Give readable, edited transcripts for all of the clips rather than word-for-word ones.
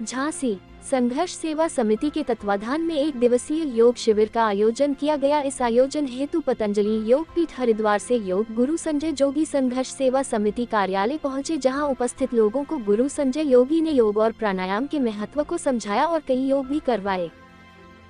झांसी संघर्ष सेवा समिति के तत्वाधान में एक दिवसीय योग शिविर का आयोजन किया गया। इस आयोजन हेतु पतंजलि योग पीठ हरिद्वार से योग गुरु संजय जोगी संघर्ष सेवा समिति कार्यालय पहुंचे, जहां उपस्थित लोगों को गुरु संजय योगी ने योग और प्राणायाम के महत्व को समझाया और कई योग भी करवाए।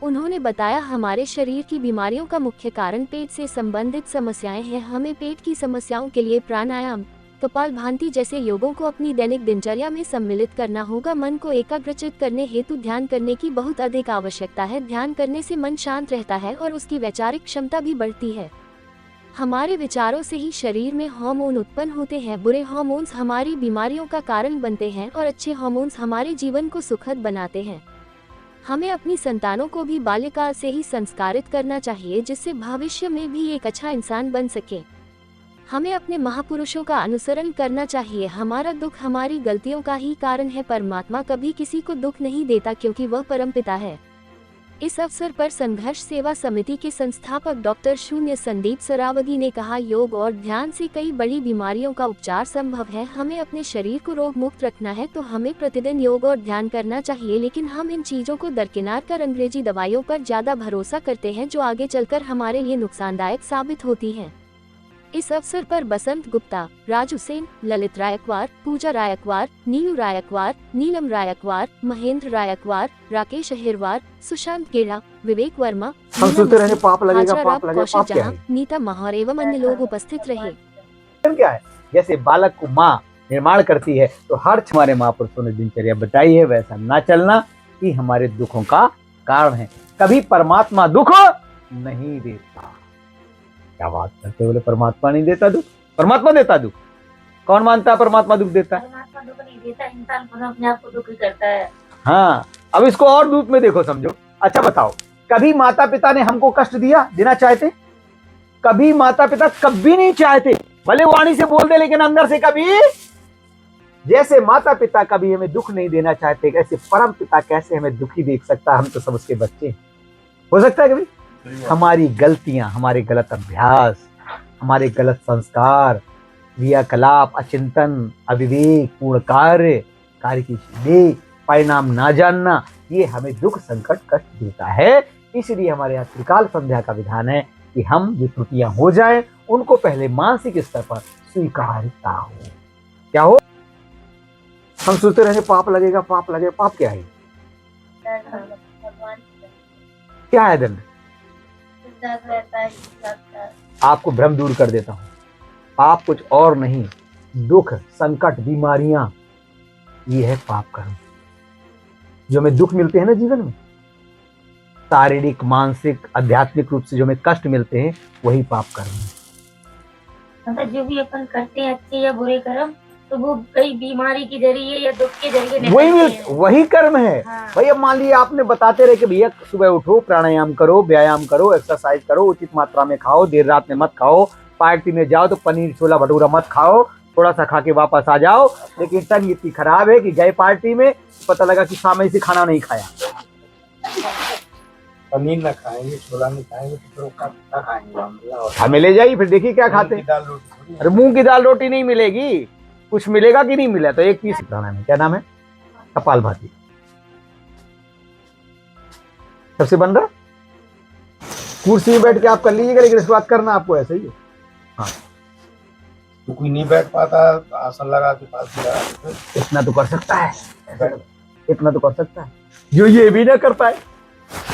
उन्होंने बताया, हमारे शरीर की बीमारियों का मुख्य कारण पेट से संबंधित समस्याएं हैं। हमें पेट की समस्याओं के लिए प्राणायाम, कपालभाति जैसे योगों को अपनी दैनिक दिनचर्या में सम्मिलित करना होगा। मन को एकाग्रचित करने हेतु ध्यान करने की बहुत अधिक आवश्यकता है। ध्यान करने से मन शांत रहता है और उसकी वैचारिक क्षमता भी बढ़ती है। हमारे विचारों से ही शरीर में हार्मोन उत्पन्न होते हैं। बुरे हार्मोन्स हमारी बीमारियों का कारण बनते हैं और अच्छे हार्मोन्स हमारे जीवन को सुखद बनाते हैं। हमें अपनी संतानों को भी बाल्यकाल से ही संस्कारित करना चाहिए, जिससे भविष्य में भी एक अच्छा इंसान बन सके। हमें अपने महापुरुषों का अनुसरण करना चाहिए। हमारा दुख हमारी गलतियों का ही कारण है। परमात्मा कभी किसी को दुख नहीं देता, क्योंकि वह परमपिता है। इस अवसर पर संघर्ष सेवा समिति के संस्थापक डॉक्टर शून्य संदीप सरावगी ने कहा, योग और ध्यान से कई बड़ी बीमारियों का उपचार संभव है। हमें अपने शरीर को रोग मुक्त रखना है तो हमें प्रतिदिन योग और ध्यान करना चाहिए, लेकिन हम इन चीजों को दरकिनार कर अंग्रेजी दवाइयों पर ज्यादा भरोसा करते हैं, जो आगे चलकर हमारे लिए नुकसानदायक साबित होती हैं। इस अवसर पर बसंत गुप्ता, राजू सेन, ललित रायकवार, पूजा रायकवार, नीलू रायकवार, नीलम रायकवार, महेंद्र रायकवार, राकेश अहिरवार, सुशांत केड़ा, विवेक वर्मा, कौशिक जहां, नीता महार एवं अन्य लोग उपस्थित रहे। क्या है, जैसे बालक को माँ निर्माण करती है, तो हर हमारे महापुरुषों ने दिनचर्या बताई है, वैसा ना चलना ही हमारे दुखों का कारण है। कभी परमात्मा दुख नहीं देता। क्या बात करते बोले, परमात्मा नहीं देता दुख? परमात्मा देता दुख? कौन मानता है परमात्मा दुख देता है? परमात्मा दुख नहीं देता, इंसान खुद अपने आप को दुखी करता है। हाँ, अब इसको और रूप में देखो, समझो। अच्छा बताओ, कभी माता पिता ने हमको कष्ट दिया, देना चाहते? कभी माता पिता कभी नहीं चाहते, भले वाणी से बोल दे, लेकिन अंदर से कभी। जैसे माता पिता कभी हमें दुख नहीं देना चाहते, ऐसे परम पिता कैसे हमें दुखी देख सकता? हम तो सब उसके बच्चे हैं। हो सकता है कभी? हमारी गलतियां, हमारे गलत अभ्यास, हमारे गलत संस्कार, क्रियाकलाप, अचिंतन, अविवेक, पूर्ण कार्य की सीधे परिणाम ना जानना, ये हमें दुख, संकट, कष्ट देता है। इसलिए हमारे यहाँ त्रिकाल संध्या का विधान है कि हम जो त्रुटियां हो जाएं, उनको पहले मानसिक स्तर पर स्वीकारता हो। क्या हो? हम सोचते रहे पाप लगेगा, पाप लगेगा। पाप क्या है? क्या है दंड? आपको भ्रम दूर कर देता हूं, पाप कुछ और नहीं, दुख, संकट, बीमारियां, ये है पाप कर्म। जो हमें दुख मिलते हैं ना जीवन में, शारीरिक, मानसिक, आध्यात्मिक रूप से जो हमें कष्ट मिलते हैं, वही पाप कर्म है। मतलब जो भी अपन करते हैं अच्छे या बुरे कर्म, तो वो कई बीमारी के जरिए या दुख के जरिए वही कर्म है। हाँ। भाई अब मान लिया आपने बताते रहे कि भैया सुबह उठो, प्राणायाम करो, व्यायाम करो, एक्सरसाइज करो, उचित मात्रा में खाओ, देर रात में मत खाओ, पार्टी में जाओ तो पनीर छोला भटूरा मत खाओ, थोड़ा सा खा के वापस आ जाओ। लेकिन टंग इतनी खराब है कि गए पार्टी में, पता लगा कि शाम से खाना नहीं खाया। पनीर न खाएंगे, छोला नहीं खाएंगे, तो क्या खाएंगे? हमें ले जाइए, फिर देखिए क्या खाते हैं। अरे मूंग की दाल रोटी नहीं मिलेगी, कुछ मिलेगा कि नहीं मिला? तो एक पीस प्राणायाम है। क्या नाम है? कपालभाति। सबसे बन रहा, कुर्सी में बैठ के आप कर लीजिएगा, लेकिन इसके बाद करना आपको ऐसे ही है। हाँ, तो कोई नहीं बैठ पाता, आसन लगा के पास इतना तो कर सकता है, इतना तो कर सकता है। जो ये भी ना कर पाए,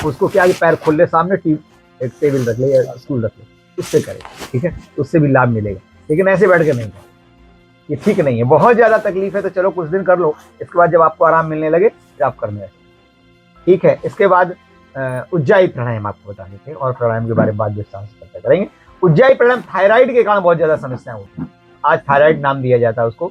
उसको क्या, पैर खोल ले, सामने एक टेबल रख ले या स्टूल रख ले, उससे करे, ठीक है? उससे भी लाभ मिलेगा, लेकिन ऐसे बैठ के नहीं, ये ठीक नहीं है। बहुत ज्यादा तकलीफ है तो चलो कुछ दिन कर लो, इसके बाद जब आपको आराम मिलने लगे फिर आप करने लगे, ठीक है? इसके बाद उज्जाई प्राणायाम आपको बता देते हैं, और प्राणायाम के बारे में बाद विस्तार से चर्चा करेंगे। उज्जाई प्राणायाम थायराइड के कारण बहुत ज्यादा समस्या होती है। आज थायराइड नाम दिया जाता है उसको।